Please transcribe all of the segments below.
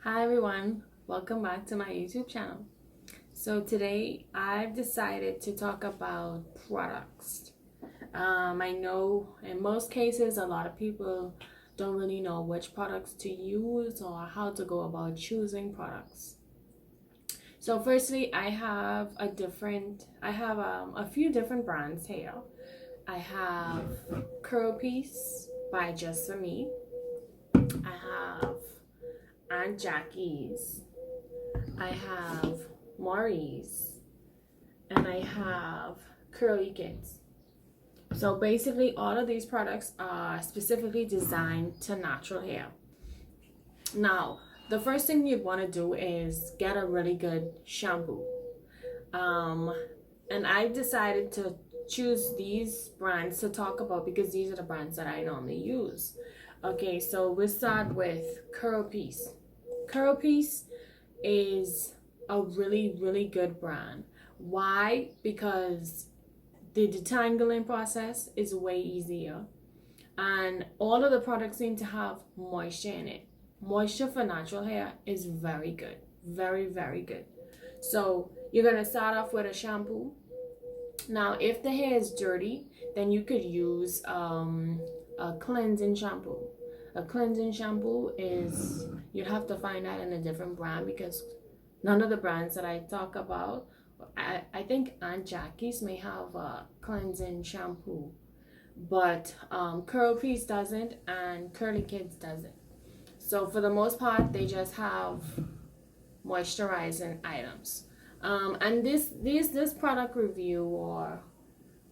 Hi everyone, welcome back to my YouTube channel. So today I've decided to talk about products. I know in most cases a lot of people don't really know which products to use or how to go about choosing products. So firstly, I have a few different brands here. I have Curl Piece by Just For Me. I have Aunt Jackie's. I have Maurrys, and I have Curly Kids. So basically, all of these products are specifically designed to natural hair. Now, the first thing you'd want to do is get a really good shampoo. Um, and I've decided to choose these brands to talk about because these are the brands that I normally use. Okay, so we'll start with Curl Piece. Curl Piece is a really good brand. Why? Because the detangling process is way easier, and all of the products seem to have moisture in it. Moisture for natural hair is very good, very good. So you're gonna start off with a shampoo. Now if the hair is dirty, then you could use a cleansing shampoo. A cleansing shampoo is, you'd have to find that in a different brand because none of the brands that I talk about, I think Aunt Jackie's may have a cleansing shampoo, but Curl Piece doesn't and Curly Kids doesn't. So for the most part, they just have moisturizing items. And this product review or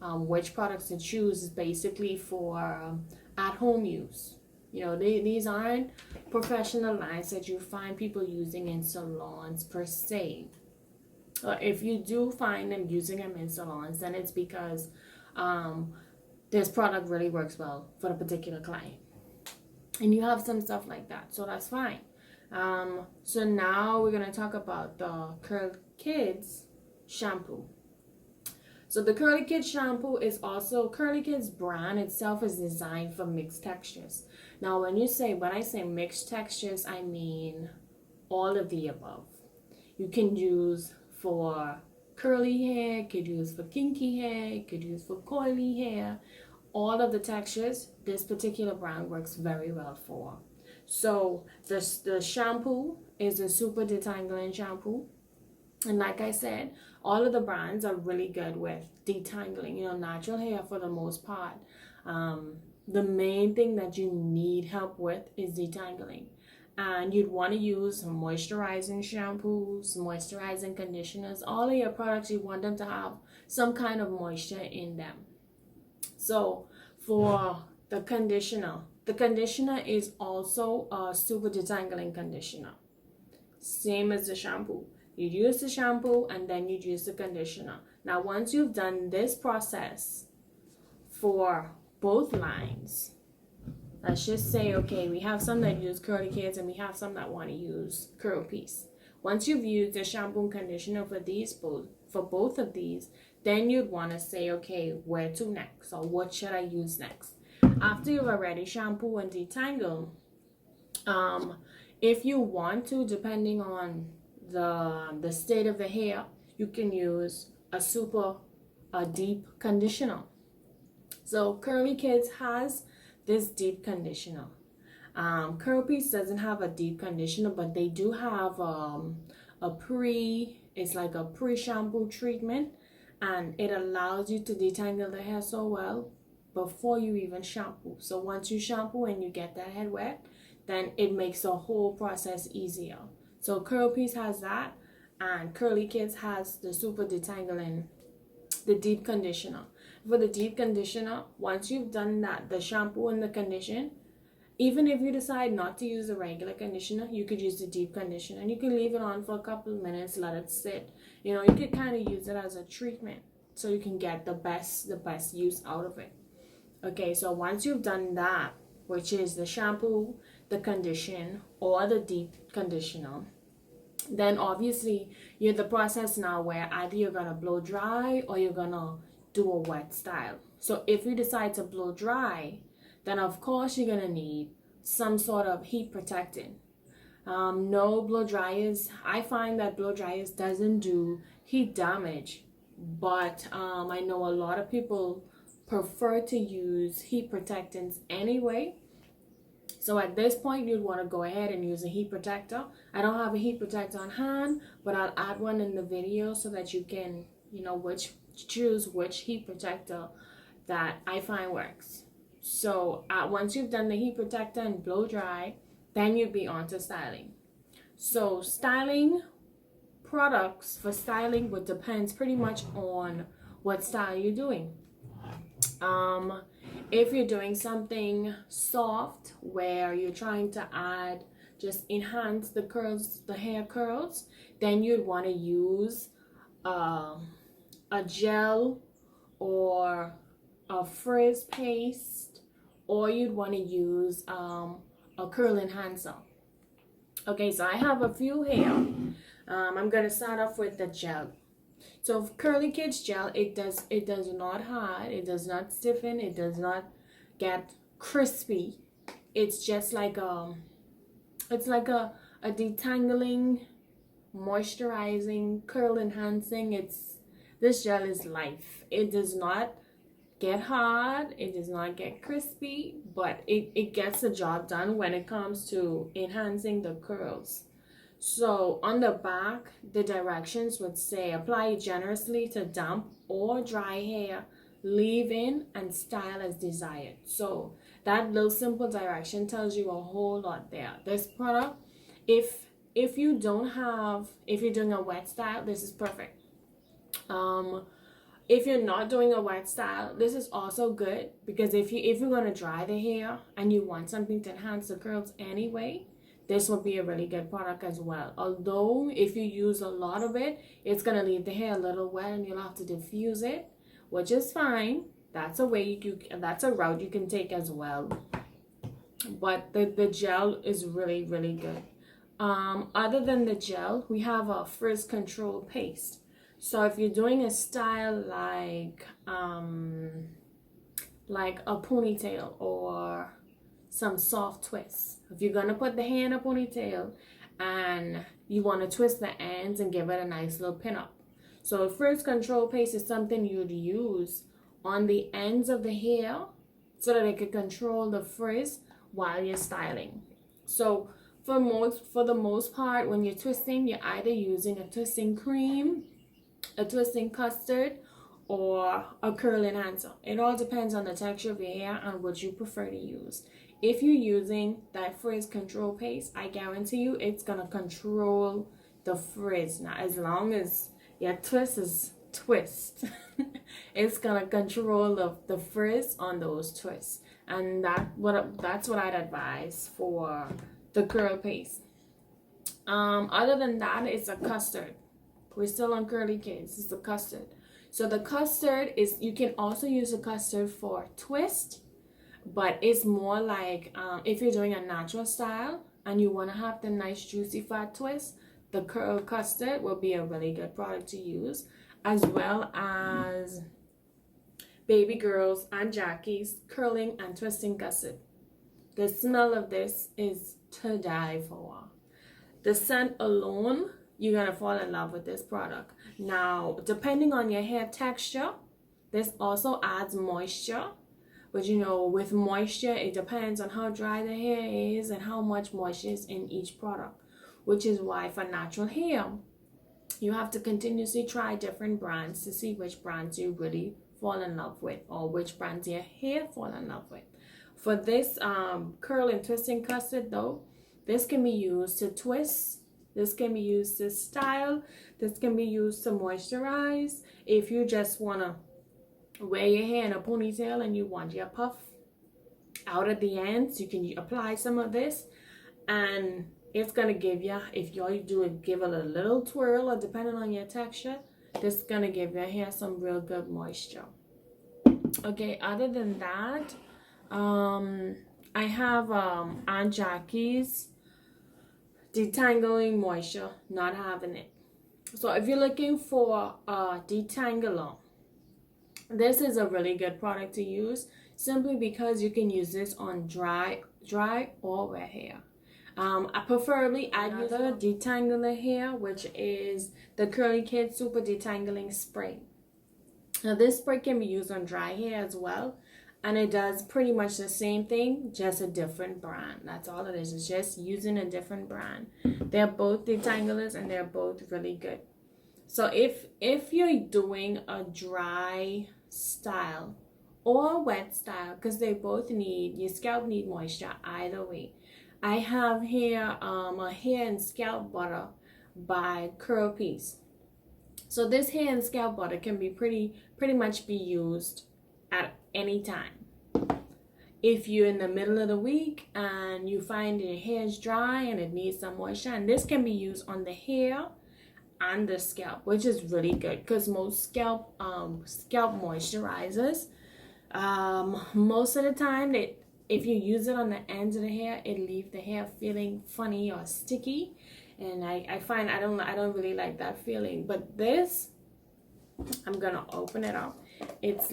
which products to choose is basically for at-home use. You know, these aren't professional lines that you find people using in salons per se. If you do find them using them in salons, then it's because this product really works well for the particular client. And you have some stuff like that, so that's fine. So now we're going to talk about the Curl Kids shampoo. So the Curly Kids shampoo is also, Curly Kids brand itself is designed for mixed textures. Now when I say mixed textures, I mean all of the above. You can use for curly hair, you could use for kinky hair, you could use for coily hair. All of the textures, this particular brand works very well for. So the shampoo is a super detangling shampoo. And like I said, all of the brands are really good with detangling. You know, natural hair for the most part. The main thing that you need help with is detangling. And you'd want to use moisturizing shampoos, moisturizing conditioners. All of your products, you want them to have some kind of moisture in them. So for the conditioner is also a super detangling conditioner. Same as the shampoo. You use the shampoo and then you use the conditioner. Now once you've done this process for both lines, let's just say, okay, we have some that use Curly Kids and we have some that want to use Curl Piece. Once you've used the shampoo and conditioner for both of these, then you'd want to say, okay, where to next, or what should I use next? After you've already shampoo and detangle, if you want to, depending on the state of the hair, you can use a deep conditioner. So Curly Kids has this deep conditioner. Curl Piece doesn't have a deep conditioner, but they do have it's like a pre-shampoo treatment, and it allows you to detangle the hair so well before you even shampoo. So once you shampoo and you get that head wet, then it makes the whole process easier. So Curl Piece has that, and Curly Kids has the super detangling, the deep conditioner. For the deep conditioner, once you've done that, the shampoo and the condition, even if you decide not to use the regular conditioner, you could use the deep conditioner, and you can leave it on for a couple of minutes, let it sit. You know, you could kind of use it as a treatment so you can get the best use out of it. Okay, so once you've done that, which is the shampoo, the condition, or the deep conditioner, then obviously you're the process now where either you're gonna blow dry or you're gonna do a wet style. So if you decide to blow dry, then of course you're gonna need some sort of heat protectant. No blow dryers. I find that blow dryers doesn't do heat damage, but I know a lot of people prefer to use heat protectants anyway. So at this point, you'd want to go ahead and use a heat protector. I don't have a heat protector on hand, but I'll add one in the video so that you can, choose which heat protector that I find works. So once you've done the heat protector and blow dry, then you'd be on to styling. So styling products for styling would depends pretty much on what style you're doing. If you're doing something soft where you're trying to add, just enhance the curls, the hair curls, then you'd want to use a gel or a frizz paste, or you'd want to use a curl enhancer. Okay, so I have a few here. I'm gonna start off with the gel. So Curly Kids gel, it does not hard, it does not stiffen, it does not get crispy. It's just like a detangling, moisturizing, curl enhancing. This gel is life. It does not get hard, it does not get crispy, but it gets the job done when it comes to enhancing the curls. So on the back, the directions would say apply generously to damp or dry hair, leave in and style as desired. So that little simple direction tells you a whole lot there. This product, if you're doing a wet style, this is perfect. If you're not doing a wet style, this is also good, because if you're going to dry the hair and you want something to enhance the curls anyway, this will be a really good product as well. Although if you use a lot of it, it's going to leave the hair a little wet and you'll have to diffuse it, which is fine. That's a route you can take as well. But the gel is really, really good. Other than the gel, we have a frizz control paste. So if you're doing a style like a ponytail or some soft twists, if you're gonna put the hair in a ponytail and you want to twist the ends and give it a nice little pin up, so frizz control paste is something you'd use on the ends of the hair so that it can control the frizz while you're styling. So for the most part, when you're twisting, you're either using a twisting cream, a twisting custard, or a curl enhancer. It all depends on the texture of your hair and what you prefer to use. If you're using that frizz control paste, I guarantee you it's gonna control the frizz. Now, as long as your twist is twist, it's gonna control the frizz on those twists, and that's what I'd advise for the curl paste. Other than that, it's a custard. We're still on Curly Kids. It's a custard. So the custard is, you can also use a custard for twist, but it's more like if you're doing a natural style and you want to have the nice juicy fat twist, the curl custard will be a really good product to use, as well as baby girls and Jackies curling and twisting custard. The smell of this is to die for. The scent alone, you're gonna fall in love with this product. Now, depending on your hair texture, this also adds moisture. But with moisture, it depends on how dry the hair is and how much moisture is in each product, which is why for natural hair, you have to continuously try different brands to see which brands you really fall in love with, or which brands your hair fall in love with. For this curl and twisting custard though, this can be used to twist, this can be used to style, this can be used to moisturize. If you just want to wear your hair in a ponytail and you want your puff out at the ends, you can apply some of this, and it's gonna give you, if you do it, give it a little twirl, or depending on your texture, this is gonna give your hair some real good moisture. Okay, other than that, I have Aunt Jackie's detangling moisture, not having it. So if you're looking for a detangler, this is a really good product to use, simply because you can use this on dry or wet hair. Preferably I use a detangler here, which is the Curly Kid Super Detangling Spray. Now this spray can be used on dry hair as well, and it does pretty much the same thing, just a different brand. That's all it is. It's just using a different brand. They're both detanglers and they're both really good. So if you're doing a dry style or wet style, because they both need, your scalp need moisture either way. I have here a hair and scalp butter by Curl Piece. So this hair and scalp butter can be pretty much be used at any time. If you're in the middle of the week and you find your hair is dry and it needs some moisture, and this can be used on the hair and the scalp, which is really good because most scalp moisturizers, most of the time if you use it on the ends of the hair, it leaves the hair feeling funny or sticky, and I find I don't really like that feeling. But this, I'm gonna open it up. It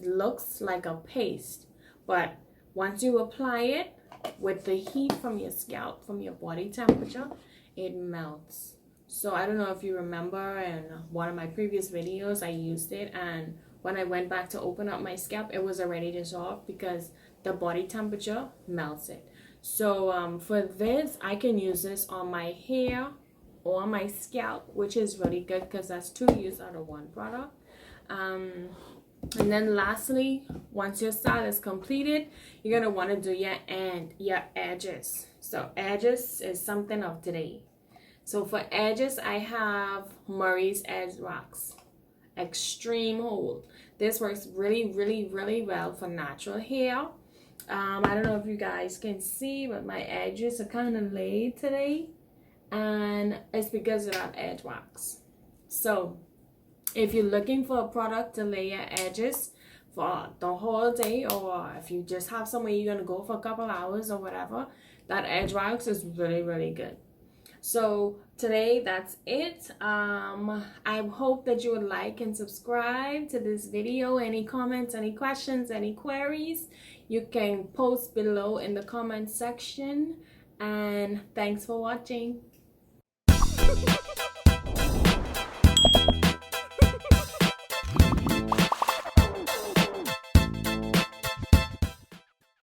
looks like a paste, but once you apply it with the heat from your scalp, from your body temperature, it melts. So I don't know if you remember, in one of my previous videos I used it, and when I went back to open up my scalp, it was already dissolved because the body temperature melts it. So for this, I can use this on my hair or my scalp, which is really good because that's 2 use out of 1 product. And then lastly, once your style is completed, you're gonna want to do your edges. So edges is something of today. So for edges, I have Maurrys Edge Rocks Extreme Hold. This works really well for natural hair. I don't know if you guys can see, but my edges are kind of laid today, and it's because of that edge wax. So if you're looking for a product to lay your edges for the whole day, or if you just have somewhere you're gonna go for a couple hours or whatever, that edge wax is really good. So today, that's it. I hope that you would like and subscribe to this video. Any comments, any questions, any queries, you can post below in the comment section. And thanks for watching.